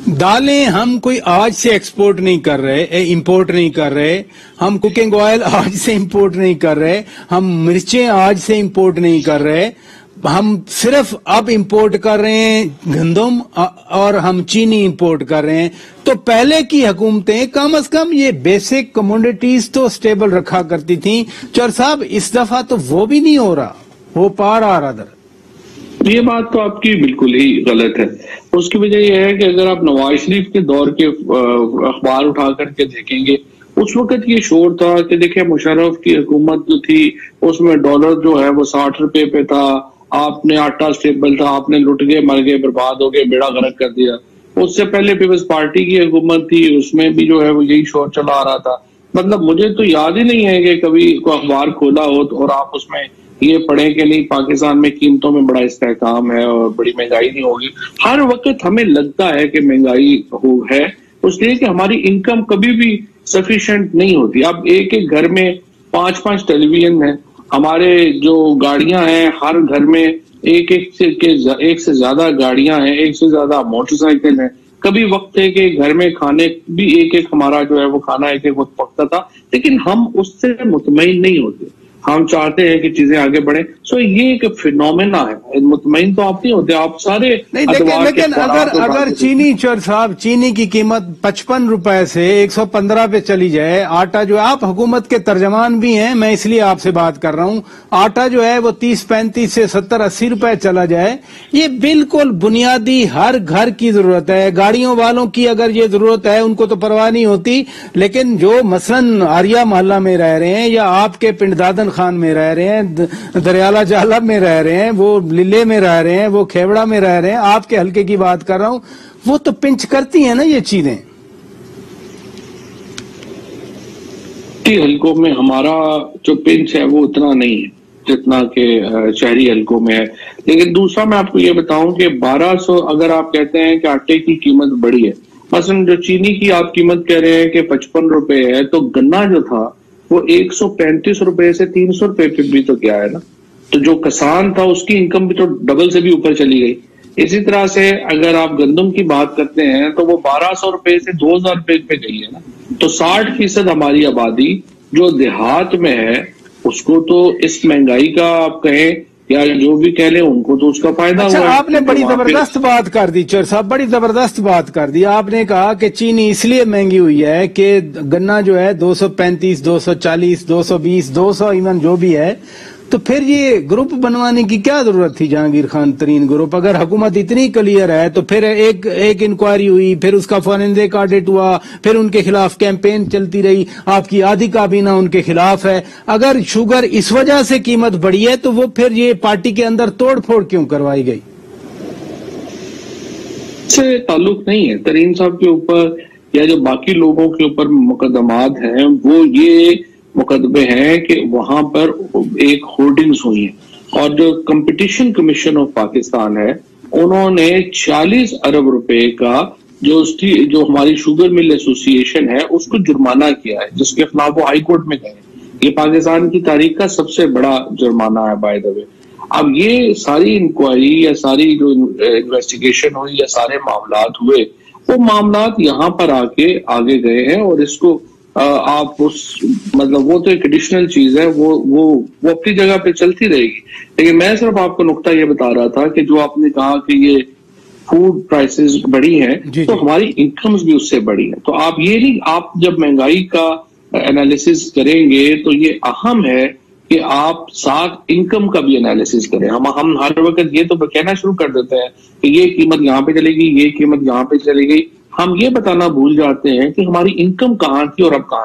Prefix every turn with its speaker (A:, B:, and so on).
A: दालें हम कोई आज से एक्सपोर्ट नहीं कर रहे, इंपोर्ट नहीं कर रहे। हम कुकिंग ऑयल आज से इंपोर्ट नहीं कर रहे। हम मिर्चें आज से इंपोर्ट नहीं कर रहे। हम सिर्फ अब इंपोर्ट कर रहे हैं गंदम और हम चीनी इंपोर्ट कर रहे हैं। तो पहले की हुकूमतें कम से कम ये बेसिक कमोडिटीज तो स्टेबल रखा करती थी। चौर साहब, इस दफा तो वो भी नहीं हो रहा, वो पार आ रहा दर।
B: ये बात तो आपकी बिल्कुल ही गलत है। उसकी वजह यह है कि अगर आप नवाज शरीफ के दौर के अखबार उठा करके देखेंगे, उस वक्त ये शोर था कि देखिए मुशर्रफ की हुकूमत जो थी उसमें डॉलर जो है वो 60 रुपए पे था, आपने आटा स्टेबल था, आपने लुट गए, मर गए, बर्बाद हो गए, बेड़ा गर्क कर दिया। उससे पहले पीपल्स पार्टी की हुकूमत थी, उसमें भी जो है वो यही शोर चला आ रहा था। मतलब मुझे तो याद ही नहीं है कि कभी कोई अखबार खोला हो और आप उसमें ये पढ़े कि नहीं पाकिस्तान में कीमतों में बड़ा इस्तेहकाम है और बड़ी महंगाई नहीं होगी। हर वक्त हमें लगता है कि महंगाई है, उसलिए कि हमारी इनकम कभी भी सफिशिएंट नहीं होती। अब एक एक घर में 5-5 टेलीविजन है, हमारे जो गाड़ियां हैं हर घर में एक से ज्यादा गाड़ियां हैं, एक से ज्यादा मोटरसाइकिल है। कभी वक्त है कि घर में खाने भी एक हमारा जो है वो खाना एक वक्त पकता था, लेकिन हम उससे मुतमईन नहीं होते। हम चाहते हैं कि चीजें आगे बढ़े। सो ये एक फिनोमेना है, मुतमईन तो आप नहीं होते, आप सारे
A: नहीं। लेकिन अगर चीनी, चौर साहब, चीनी की कीमत 55 रुपए से 115 पे चली जाए, आटा जो है, आप हुकूमत के तर्जमान भी हैं, मैं इसलिए आपसे बात कर रहा हूं, आटा जो है वो 30-35 से 70-80 रुपए चला जाए, ये बिल्कुल बुनियादी हर घर की जरूरत है। गाड़ियों वालों की अगर ये जरूरत है उनको तो परवाह नहीं होती, लेकिन जो मसलन आरिया मोहल्ला में रह रहे हैं या आपके पिंडदादन खान में रह रहे हैं, दरियाला जालब में रह रहे हैं, वो लिले में रह रहे हैं, वो खेवड़ा में रह रहे हैं, आपके हल्के की बात कर रहा हूं, वो तो पिंच करती हैं ना ये चीजें।
B: हल्कों में हमारा जो पिंच है वो उतना नहीं है जितना कि शहरी हल्कों में है। लेकिन दूसरा मैं आपको ये बताऊं कि 1200 अगर आप कहते हैं कि आटे की कीमत बढ़ी है, मसलन जो चीनी की आप कीमत कह रहे हैं कि 55 रुपए है, तो गन्ना जो था वो 135 रुपए से 300 रुपए पे भी तो गया है ना। तो जो किसान था उसकी इनकम भी तो डबल से भी ऊपर चली गई। इसी तरह से अगर आप गंदम की बात करते हैं तो वो 1200 रुपए से 2000 रुपए पे गई है ना। तो 60% हमारी आबादी जो देहात में है उसको तो इस महंगाई का आप कहें या जो भी कह लें, उनको तो उसका फायदा हुआ।
A: आपने बड़ी जबरदस्त बात कर दी चौर साहब, बड़ी जबरदस्त बात कर दी। आपने कहा कि चीनी इसलिए महंगी हुई है कि गन्ना जो है 235, 240, 220, 200 इवन जो भी है, तो फिर ये ग्रुप बनवाने की क्या जरूरत थी? जहांगीर खान तरीन ग्रुप, अगर हुकूमत इतनी क्लियर है तो फिर एक इंक्वायरी हुई, फिर उसका फॉरेंसिक ऑडिट हुआ, फिर उनके खिलाफ कैंपेन चलती रही, आपकी आधी काबीना उनके खिलाफ है। अगर शुगर इस वजह से कीमत बढ़ी है तो वो फिर ये पार्टी के अंदर तोड़ फोड़ क्यों करवाई गई?
B: से ताल्लुक नहीं है तरीन साहब के ऊपर या जो बाकी लोगों के ऊपर मुकदमात हैं, वो ये मुकदमे हैं कि वहां पर एक होर्डिंग्स हुई है और जो कंपटीशन कमीशन ऑफ पाकिस्तान है उन्होंने 40 अरब रुपए का जो हमारी शुगर मिल एसोसिएशन है उसको जुर्माना किया है, जिसके खिलाफ वो हाई कोर्ट में गए। ये पाकिस्तान की तारीख का सबसे बड़ा जुर्माना है बाय द वे। अब ये सारी इंक्वायरी या सारी जो इन्वेस्टिगेशन हुई या सारे मामलात हुए, वो मामलात यहाँ पर आके आगे गए हैं और इसको आप उस मतलब वो तो एक एडिशनल चीज है, वो अपनी जगह पे चलती रहेगी। लेकिन मैं सिर्फ आपको नुक्ता ये बता रहा था कि जो आपने कहा कि ये फूड प्राइसेस बढ़ी हैं तो हमारी इनकम्स भी उससे बढ़ी हैं। तो आप ये नहीं, आप जब महंगाई का एनालिसिस करेंगे तो ये अहम है कि आप साथ इनकम का भी एनालिसिस करें। हम हर वक्त ये तो कहना शुरू कर देते हैं कि ये कीमत यहाँ पे चलेगी, ये कीमत यहाँ पे चलेगी। हम ये बताना भूल जाते हैं कि हमारी इनकम कहाँ थी और अब कहाँ